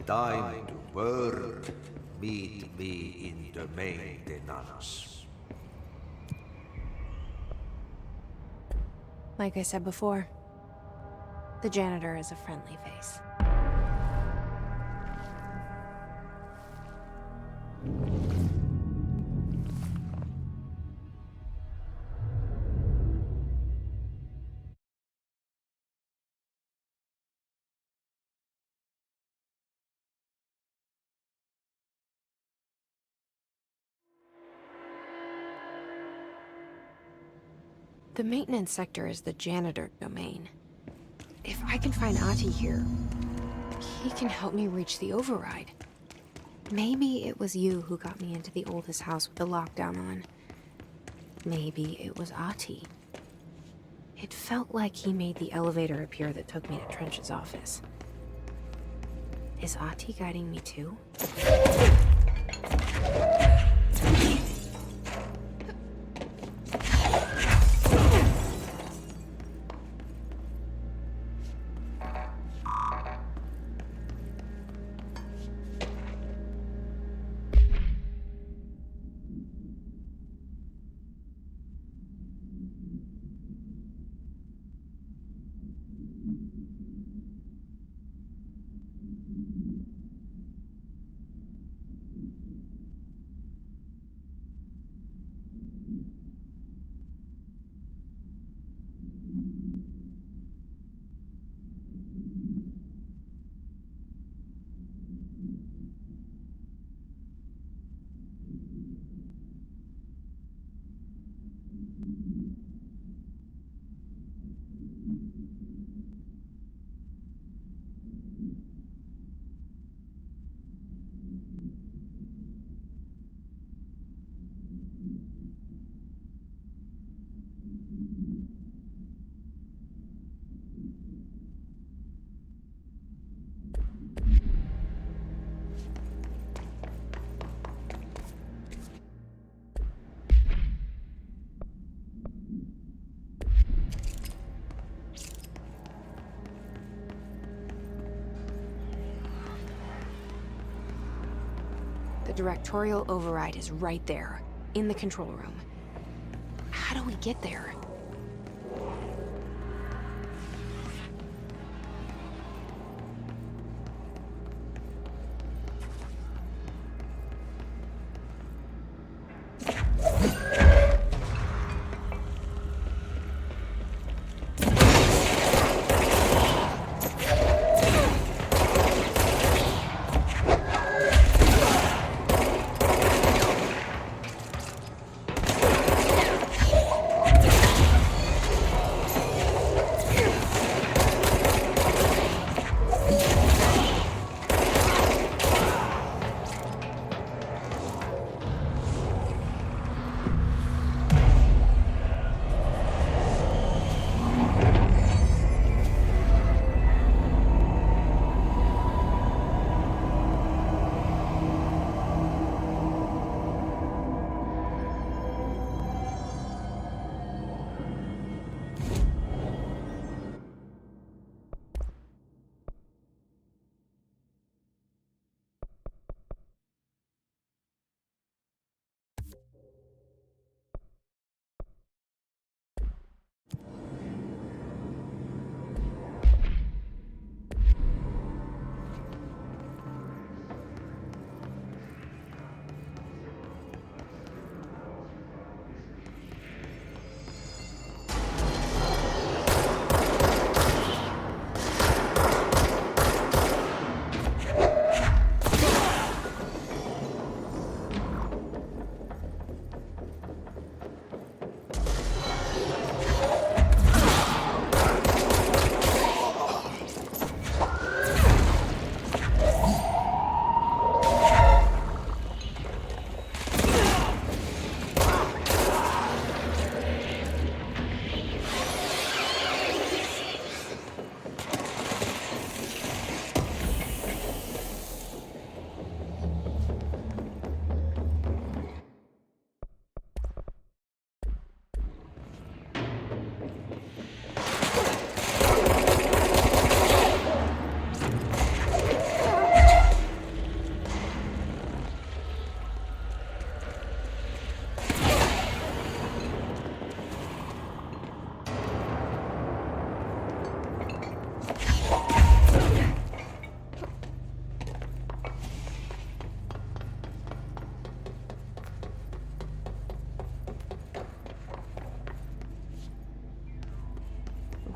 Time to work. Meet me in the maintenance. Like I said before, the janitor is a friendly face. The maintenance sector is the janitor domain. If I can find Ahti here, he can help me reach the override. Maybe it was you who got me into the oldest house with the lockdown on. Maybe it was Ahti. It felt like he made the elevator appear that took me to Trench's office. Is Ahti guiding me too? The directorial override is right there, in the control room. How do we get there?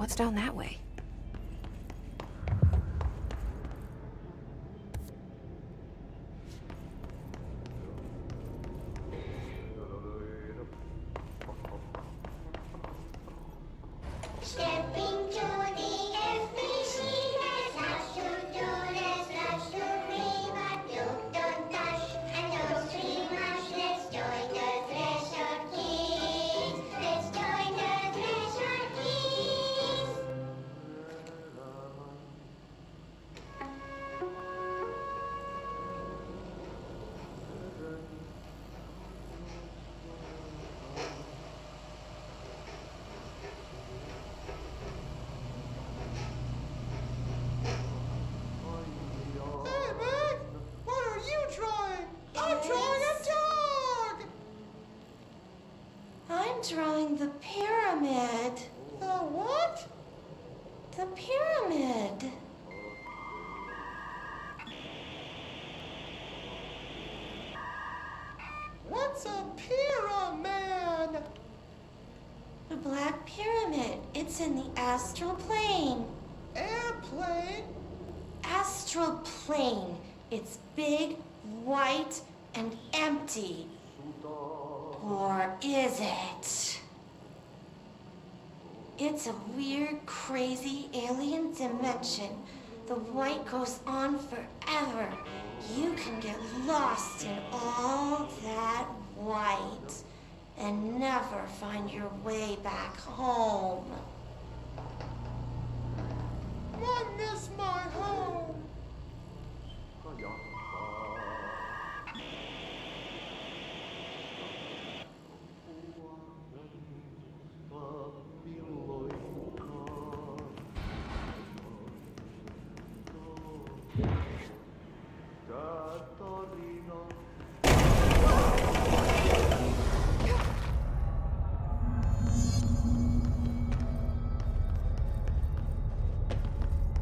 What's down that way? Stepping to the FBC, there's lots to do, there's lots to read, but don't touch and don't scream much. Let's join the Treasure Kids. Let's join the Treasure Kids. Hey, Meg! What are you drawing? I'm drawing a dog! I'm drawing the pyramid. The what? The pyramid. What's a pyramid? The Black Pyramid. It's in the astral plane. Airplane? Astral plane. It's big, white, and empty. Or is it? It's a weird, crazy alien dimension. The white goes on forever. You can get lost in all that white and never find your way back home. I miss my home.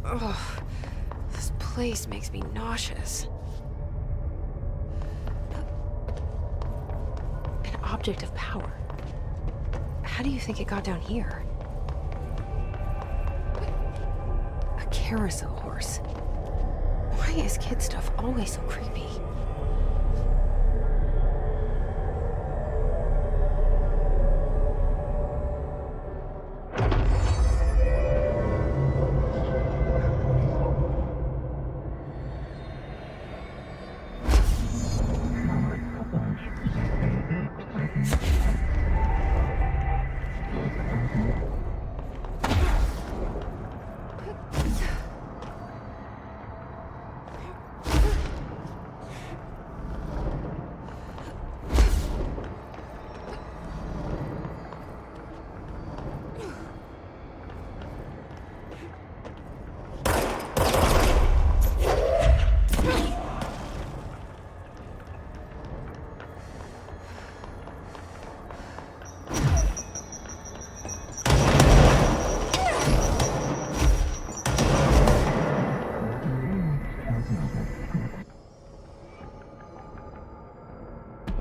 Ugh, this place makes me nauseous. An object of power. How do you think it got down here? A carousel horse. Why is kid stuff always so creepy?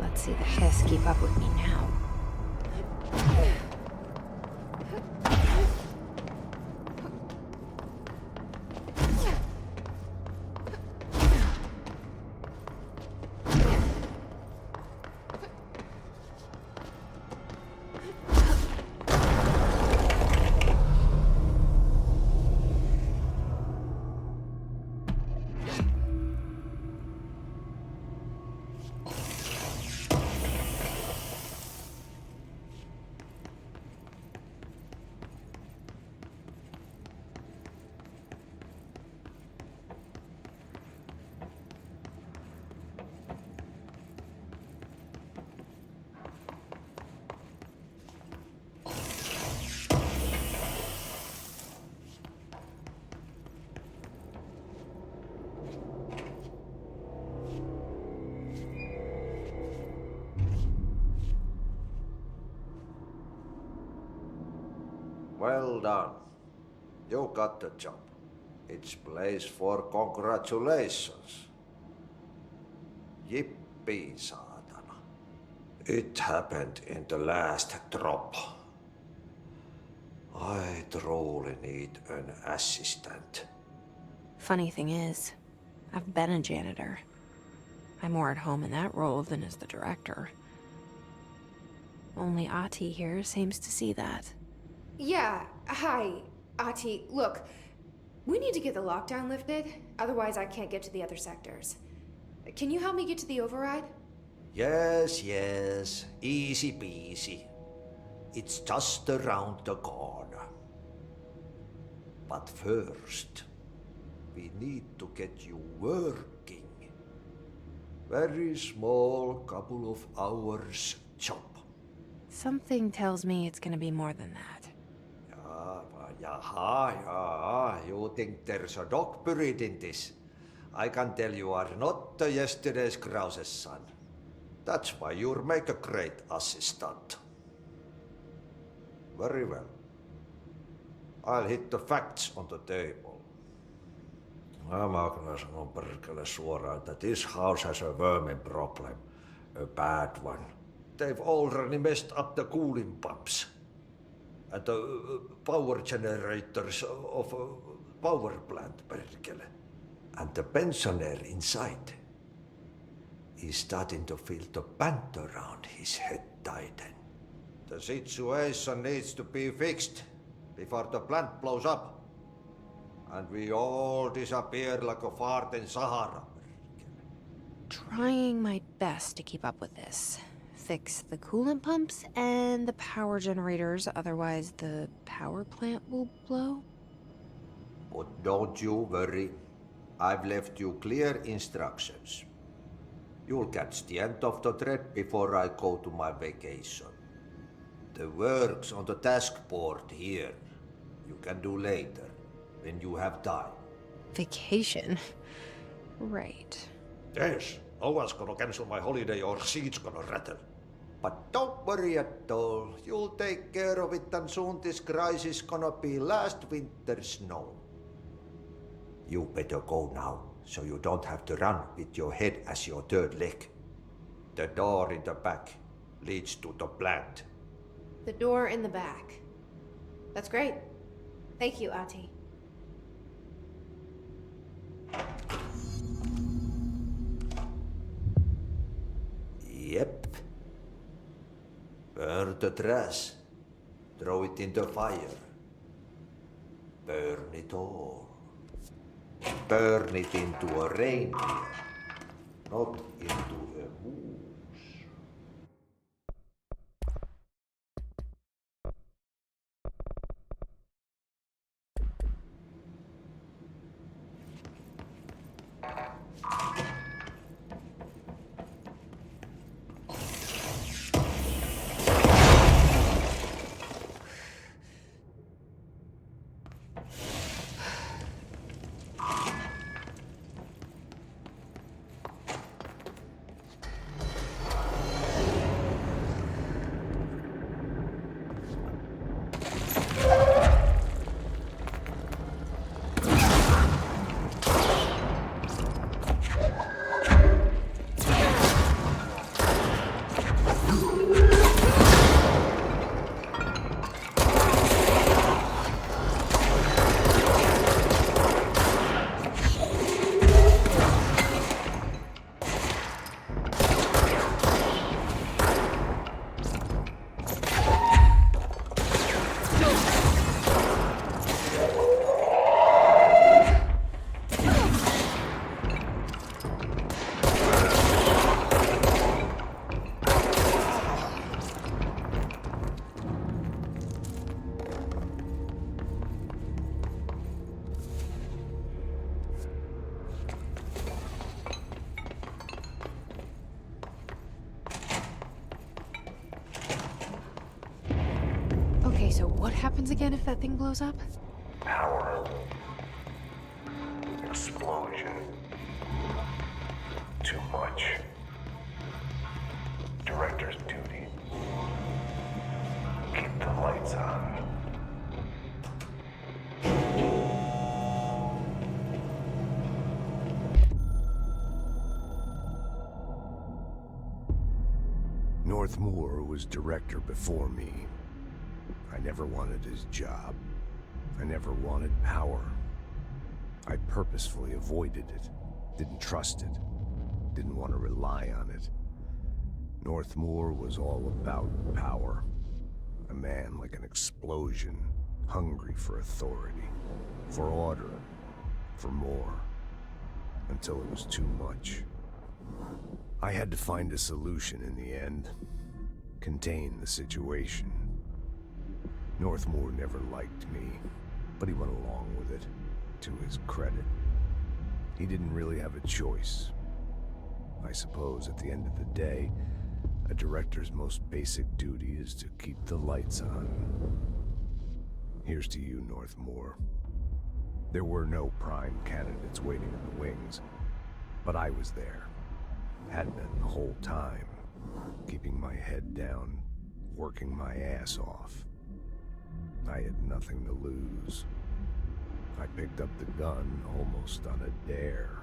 Let's see the hiss keep up with me now. Well done. You got the job. It's place for congratulations. Yippee, saatana. It happened in the last drop. I truly need an assistant. Funny thing is, I've been a janitor. I'm more at home in that role than as the director. Only Ati here seems to see that. Yeah, hi, Ati. Look, we need to get the lockdown lifted, otherwise I can't get to the other sectors. Can you help me get to the override? Yes, yes, easy peasy. It's just around the corner. But first, we need to get you working. Very small, couple of hours job. Something tells me it's gonna be more than that. Yaha, you think there's a dog buried in this? I can tell you are not the yesterday's Krause's son. That's why you'll make a great assistant. Very well. I'll hit the facts on the table. Mä kyllä sanon perkele suoraan, että this house has a vermin problem. A bad one. They've already messed up the cooling pumps. And the power generators of a power plant, perkele. And the pensioner inside is starting to feel the band around his head tighten. The situation needs to be fixed before the plant blows up. And we all disappear like a fart in Sahara. Trying my best to keep up with this. Fix the coolant pumps and the power generators, otherwise the power plant will blow. But don't you worry. I've left you clear instructions. You'll catch the end of the thread before I go to my vacation. The work's on the task board here. You can do later, when you have time. Vacation? Right. Yes, no one's gonna cancel my holiday or seat's gonna rattle. But don't worry at all. You'll take care of it and soon this crisis gonna be last winter's snow. You better go now, so you don't have to run with your head as your third leg. The door in the back leads to the plant. The door in the back. That's great. Thank you, Ati. Yep. Burn the trash. Throw it in the fire. Burn it all. Burn it into a reindeer, not into a moose. Okay, so what happens again if that thing blows up? Power. Explosion. Too much. Director's duty. Keep the lights on. Northmoor was director before me. I never wanted his job. I never wanted power. I purposefully avoided it, didn't trust it, didn't want to rely on it. Northmoor was all about power. A man like an explosion, hungry for authority, for order, for more, until it was too much. I had to find a solution in the end, contain the situation. Northmoor never liked me, but he went along with it, to his credit. He didn't really have a choice. I suppose at the end of the day, a director's most basic duty is to keep the lights on. Here's to you, Northmoor. There were no prime candidates waiting in the wings, but I was there. Had been the whole time, keeping my head down, working my ass off. I had nothing to lose. I picked up the gun almost on a dare.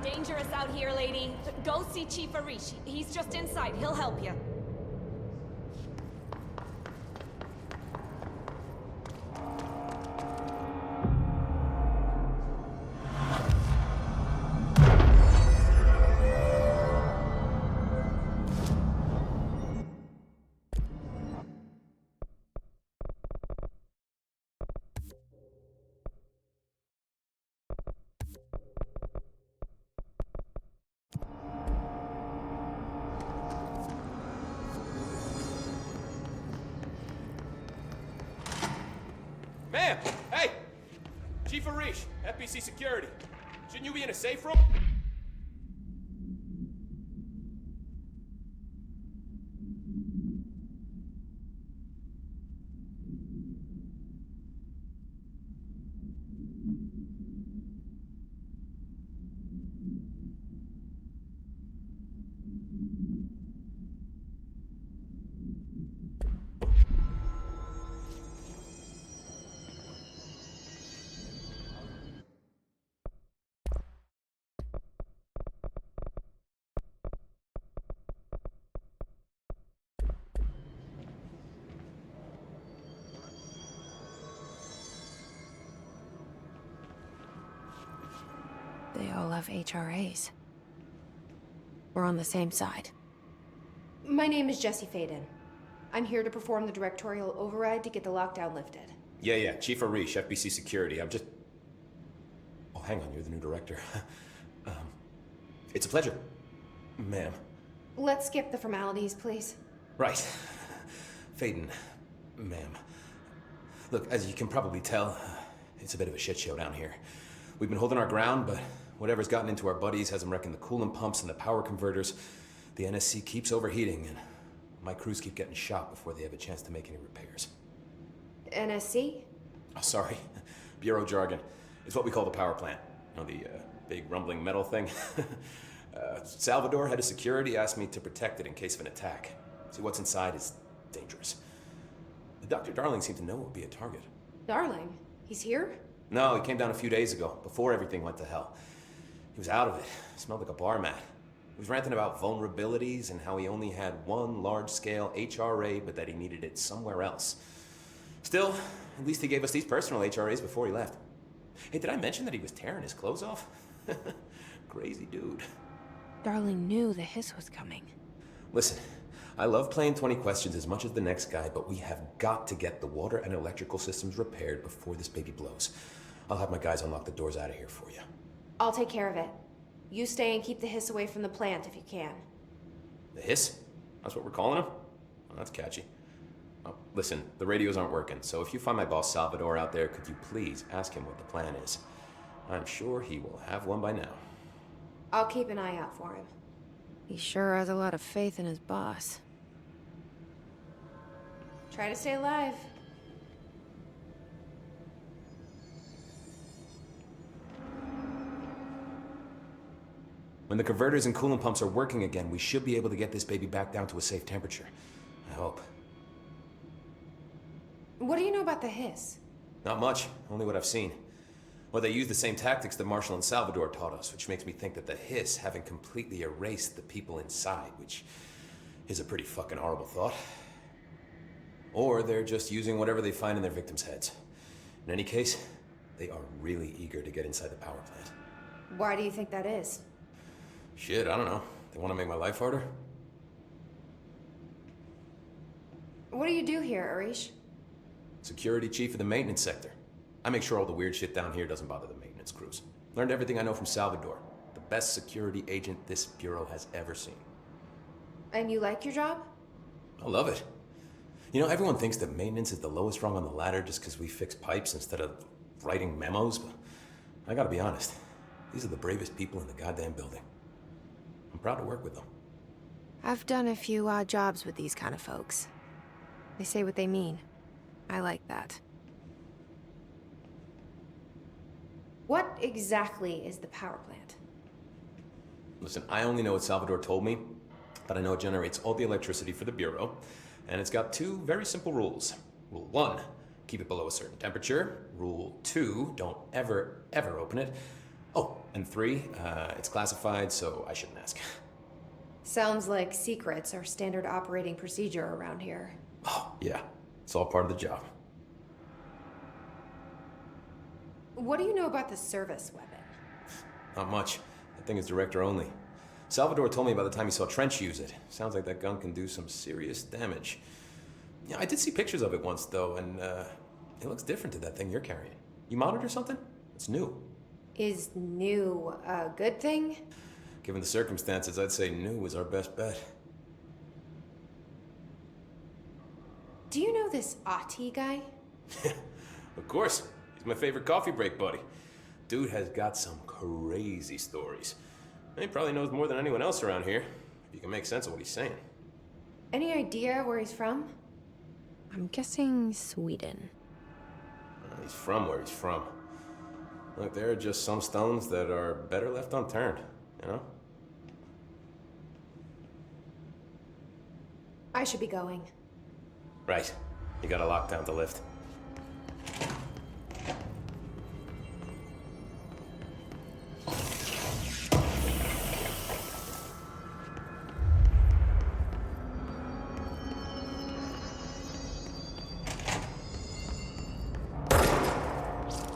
Dangerous out here, lady. Go see Chief Arish. He's just inside. He'll help you. Ma'am! Hey! Chief Arish, FBC Security. Shouldn't you be in a safe room? They all have HRAs. We're on the same side. My name is Jesse Faden. I'm here to perform the directorial override to get the lockdown lifted. Yeah, Chief Arish, FBC Security. I'm just... Oh, hang on, you're the new director. It's a pleasure, ma'am. Let's skip the formalities, please. Right. Faden, ma'am. Look, as you can probably tell, it's a bit of a shit show down here. We've been holding our ground, but whatever's gotten into our buddies has them wrecking the coolant pumps and the power converters. The NSC keeps overheating, and my crews keep getting shot before they have a chance to make any repairs. NSC? Oh, sorry. Bureau jargon. It's what we call the power plant. You know, the big rumbling metal thing? Salvador, head of security, asked me to protect it in case of an attack. See, what's inside is dangerous. Dr. Darling seemed to know it would be a target. Darling, he's here? No, he came down a few days ago, before everything went to hell. He was out of it. Smelled like a bar mat. He was ranting about vulnerabilities and how he only had one large-scale HRA, but that he needed it somewhere else. Still, at least he gave us these personal HRAs before he left. Hey, did I mention that he was tearing his clothes off? Crazy dude. Darling knew the hiss was coming. Listen, I love playing 20 questions as much as the next guy, but we have got to get the water and electrical systems repaired before this baby blows. I'll have my guys unlock the doors out of here for you. I'll take care of it. You stay and keep the hiss away from the plant if you can. The hiss? That's what we're calling him? Oh, that's catchy. Oh, listen, the radios aren't working, so if you find my boss Salvador out there, could you please ask him what the plan is? I'm sure he will have one by now. I'll keep an eye out for him. He sure has a lot of faith in his boss. Try to stay alive. When the converters and coolant pumps are working again, we should be able to get this baby back down to a safe temperature. I hope. What do you know about the hiss? Not much, only what I've seen. Well, they use the same tactics that Marshall and Salvador taught us, which makes me think that the hiss haven't completely erased the people inside, which is a pretty fucking horrible thought. Or they're just using whatever they find in their victims' heads. In any case, they are really eager to get inside the power plant. Why do you think that is? Shit, I don't know. They want to make my life harder? What do you do here, Arish? Security chief of the maintenance sector. I make sure all the weird shit down here doesn't bother the maintenance crews. Learned everything I know from Salvador. The best security agent this bureau has ever seen. And you like your job? I love it. You know, everyone thinks that maintenance is the lowest rung on the ladder just because we fix pipes instead of writing memos, but I gotta be honest. These are the bravest people in the goddamn building. I'm proud to work with them. I've done a few odd jobs with these kind of folks. They say what they mean. I like that. What exactly is the power plant? Listen, I only know what Salvador told me, but I know it generates all the electricity for the Bureau, and it's got two very simple rules. Rule 1, keep it below a certain temperature. Rule 2, don't ever, ever open it. Oh, and 3, it's classified, so I shouldn't ask. Sounds like secrets are standard operating procedure around here. Oh, yeah. It's all part of the job. What do you know about the service weapon? Not much. That thing is director only. Salvador told me by the time he saw Trench use it. Sounds like that gun can do some serious damage. Yeah, I did see pictures of it once, though, and it looks different to that thing you're carrying. You modded or something? It's new. Is new a good thing? Given the circumstances, I'd say new is our best bet. Do you know this Ati guy? Of course. He's my favorite coffee break buddy. Dude has got some crazy stories. And he probably knows more than anyone else around here, if you can make sense of what he's saying. Any idea where he's from? I'm guessing Sweden. He's from where he's from. Look, there are just some stones that are better left unturned, you know? I should be going. Right. You got a lockdown to lift.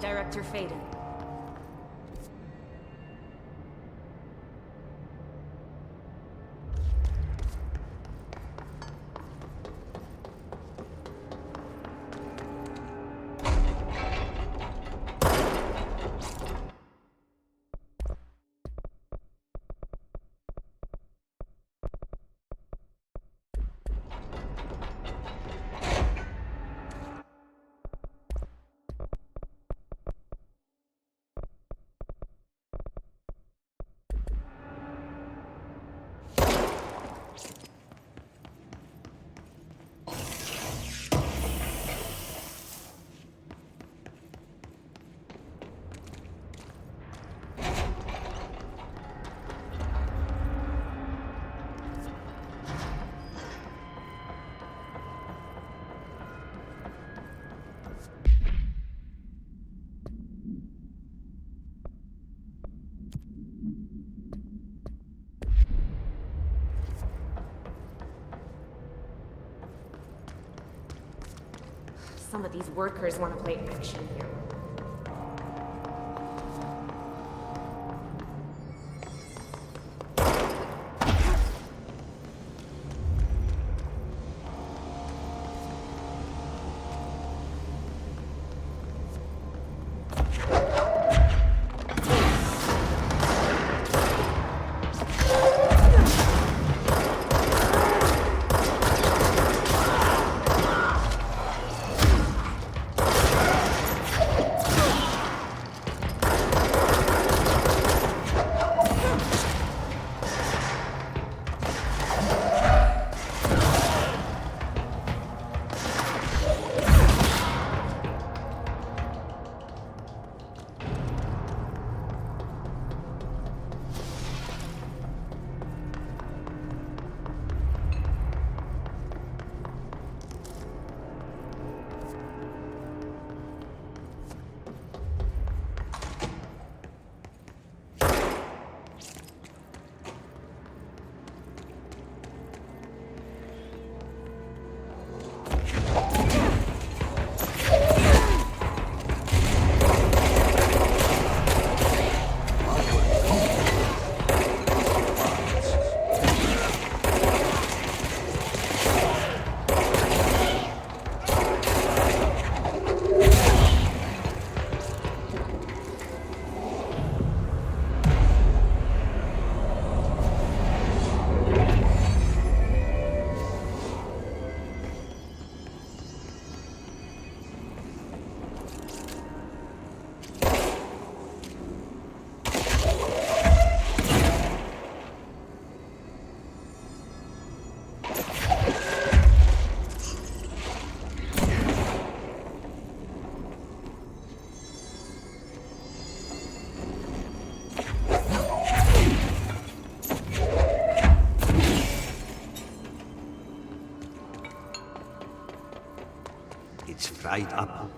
Director Faden. Some of these workers want to play action here. It's fried up.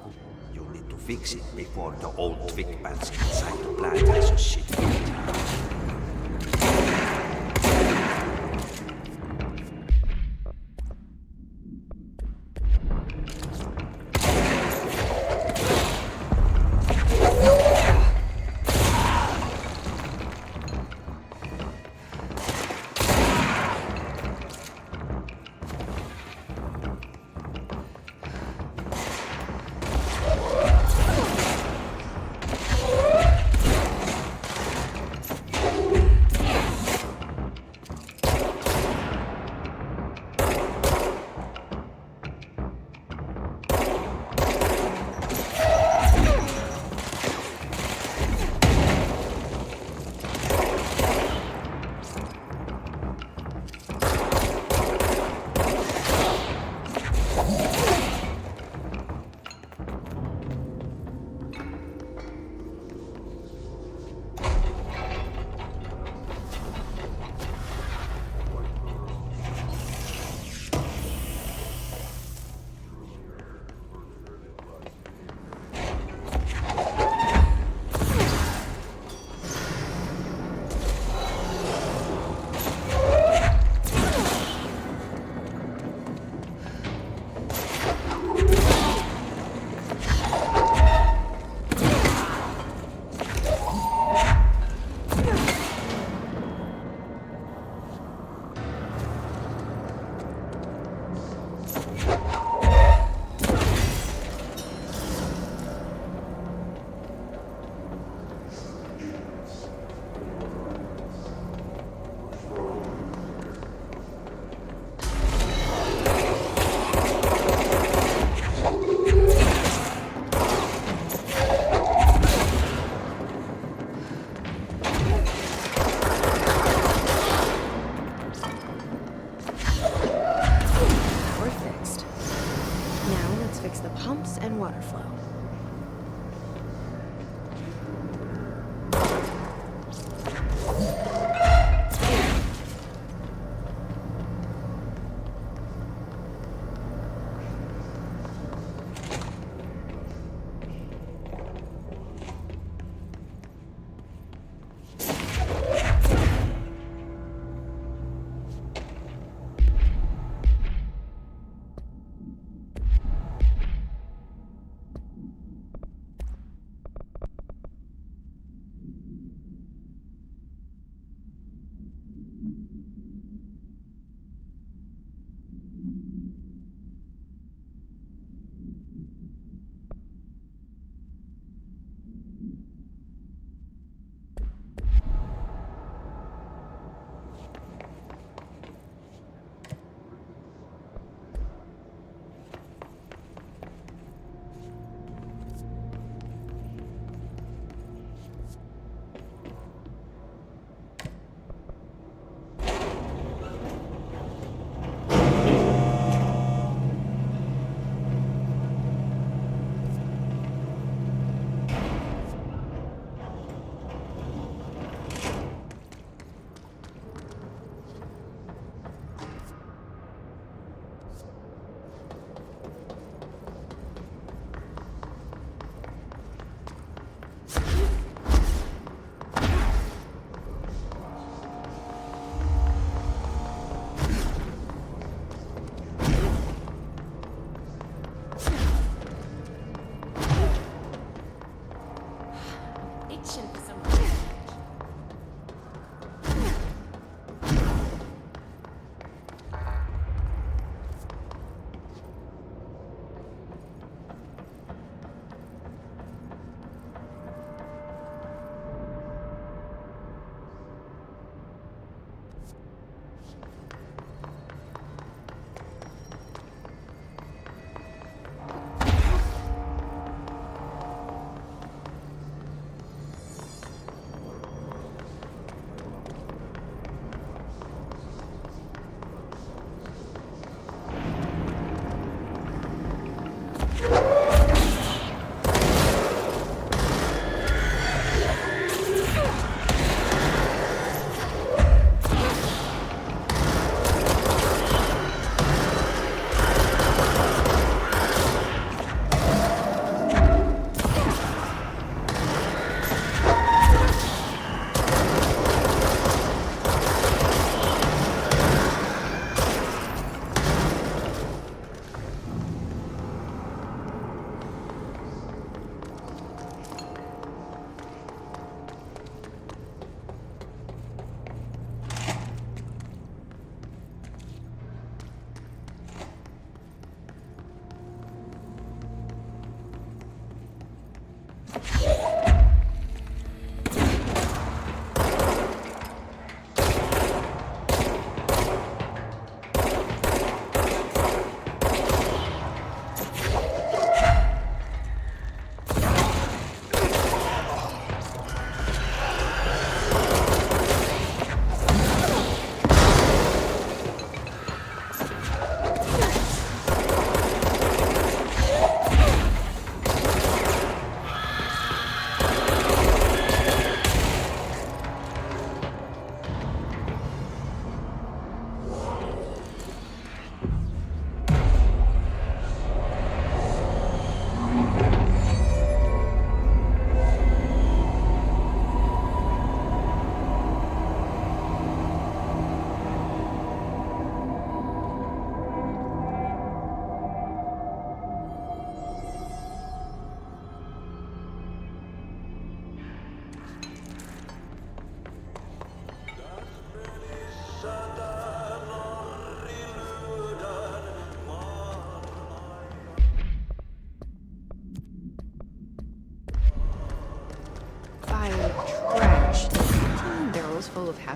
You need to fix it before the old twig pants inside the plant has a shit.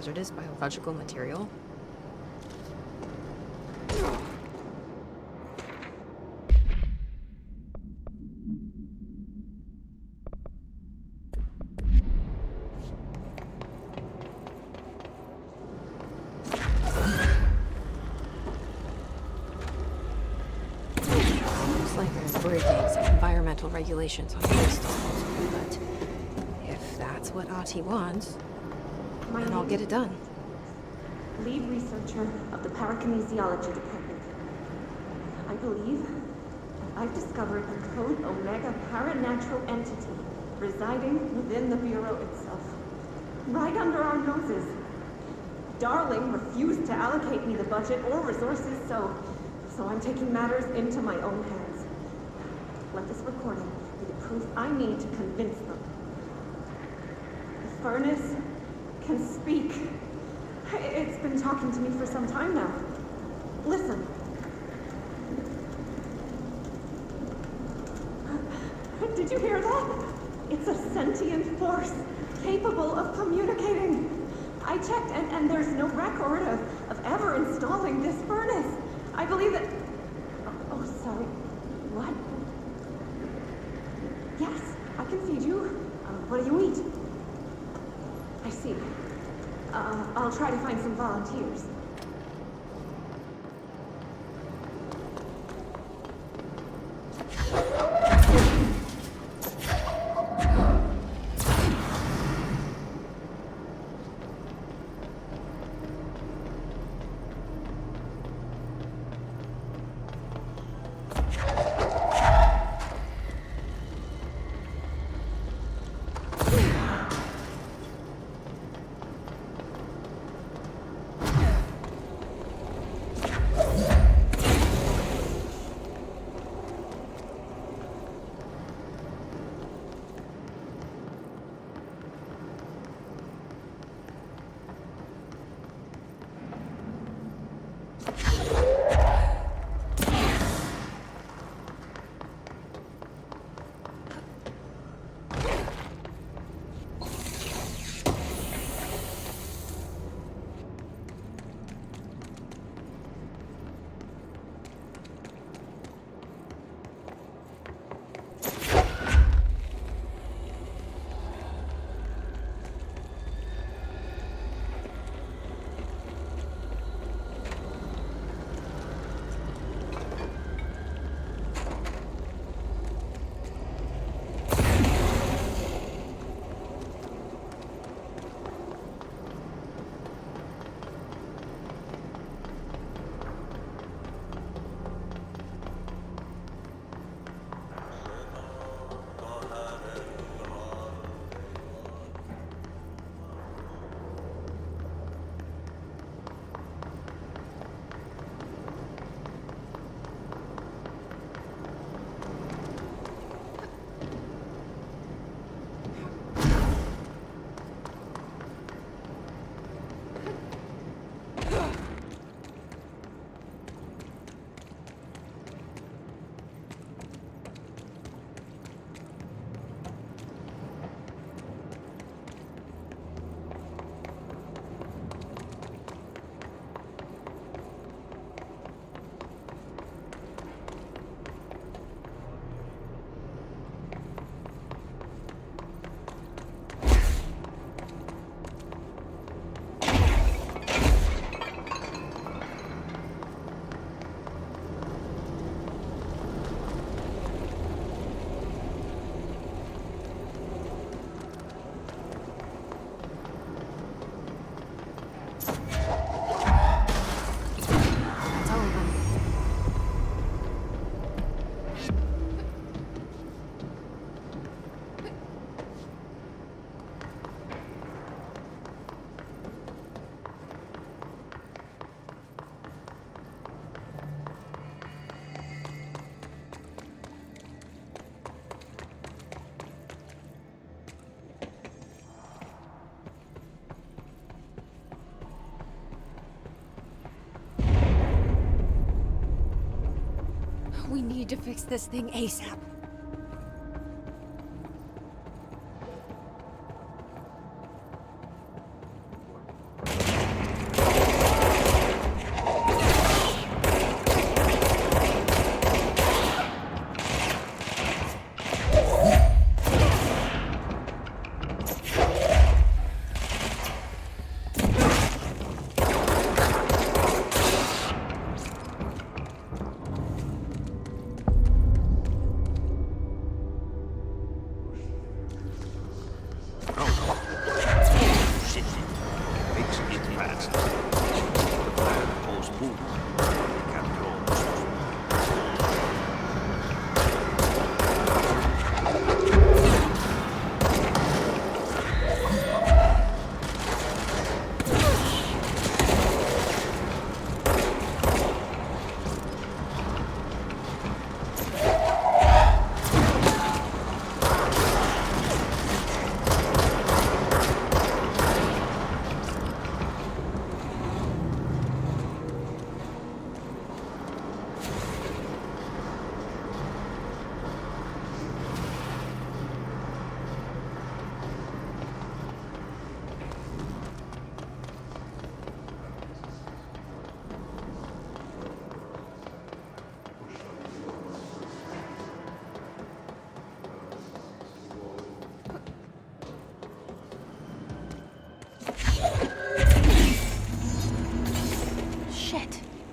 hazardous biological material? Looks like I'm breaking some environmental regulations on crystals, but if that's what Ahti wants, then I'll get it done. Lead researcher of the parakinesiology department. I believe I've discovered a Code Omega paranatural entity residing within the Bureau itself. Right under our noses. Darling refused to allocate me the budget or resources, so I'm taking matters into my own hands. Let this recording be the proof I need to convince them. The furnace can speak. It's been talking to me for some time now. Listen. Did you hear that? It's a sentient force capable of communicating. I checked, and there's no record of ever installing this furnace. I believe that... Oh, sorry. What? Yes, I can feed you. What do you eat? I see. I'll try to find some volunteers. We need to fix this thing ASAP.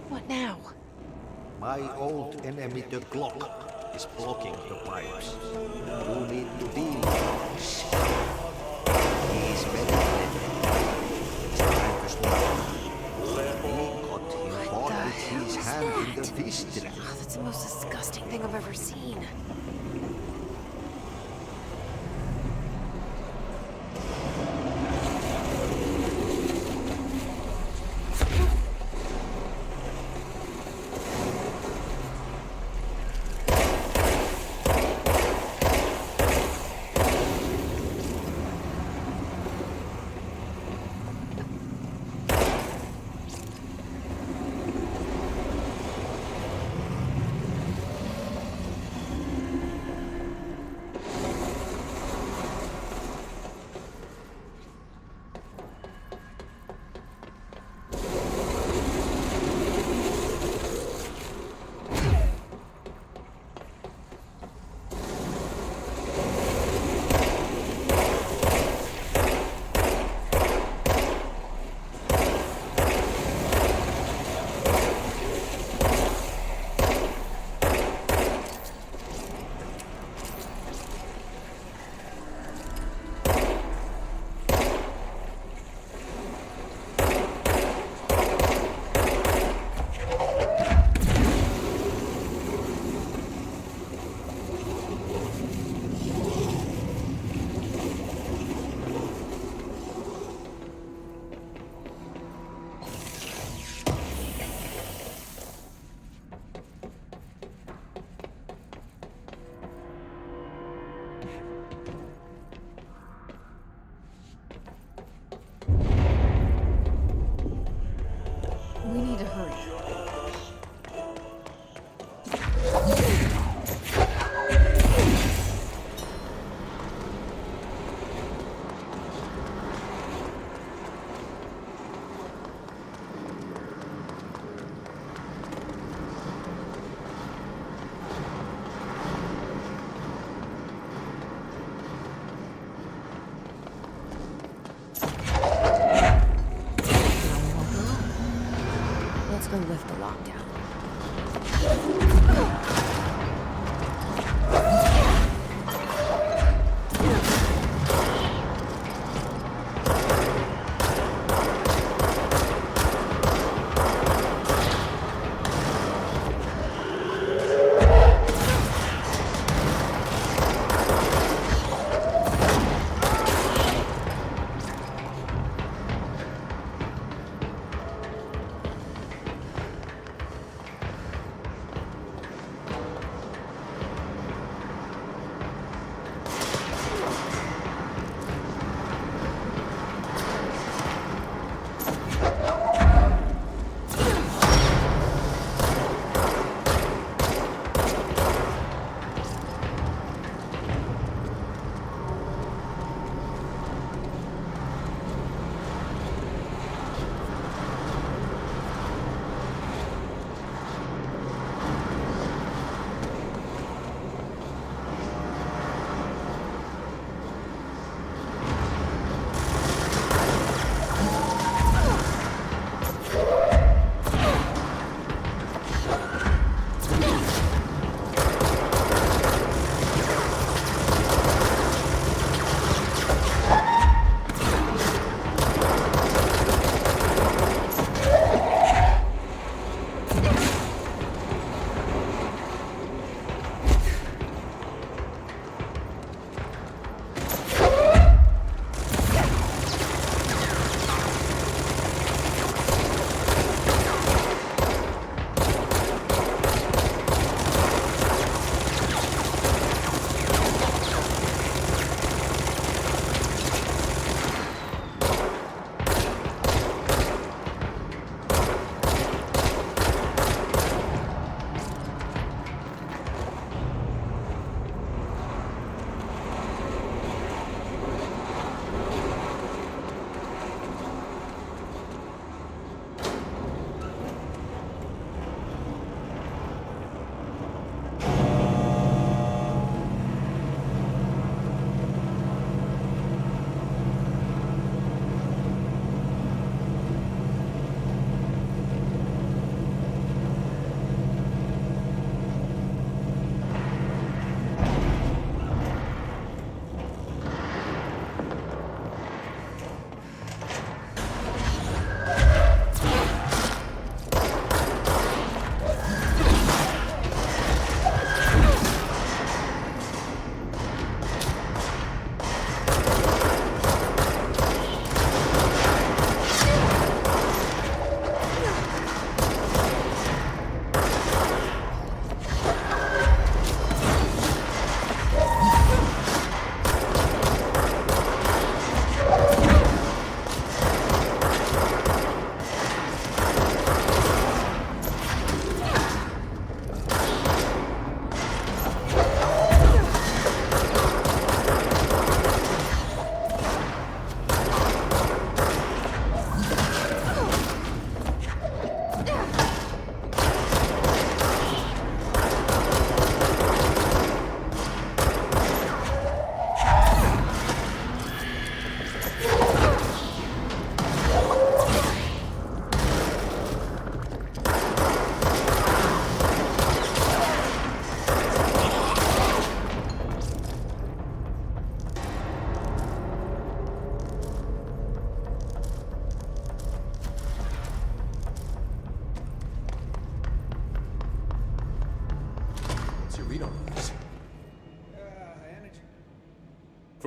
What now? My old enemy, the clock, is blocking the pipes. You need to deal with this. He is very clever. Trying to stop. He got him caught with his hand in the fish trap. Oh, that's the most disgusting thing I've ever seen. We need to hurry. Let's go lift the lockdown.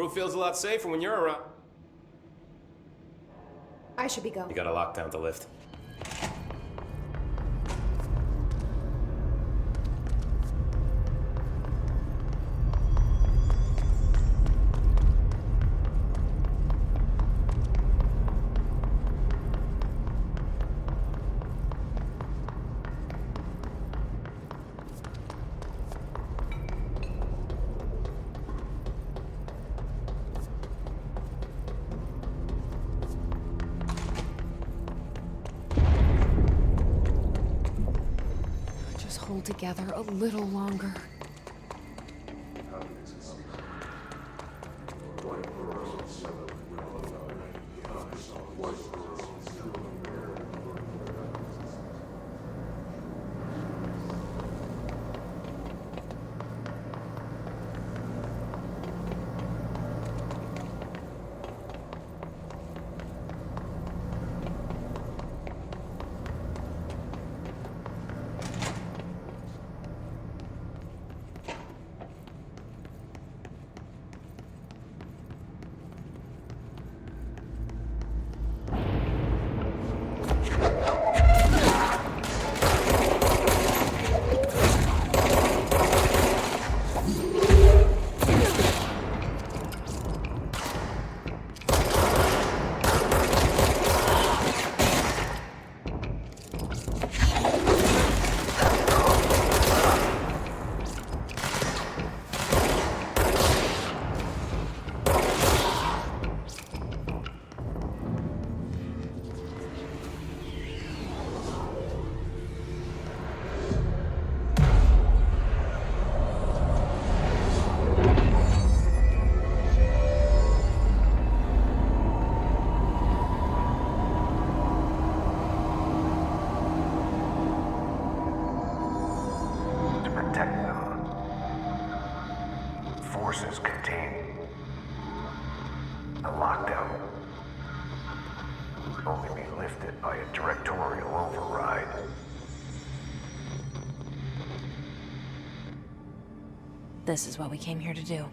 Crew feels a lot safer when you're around. I should be going. You got a lockdown to lift. Just hold together a little longer. Forces contain a lockdown will only be lifted by a directorial override. This is what we came here to do.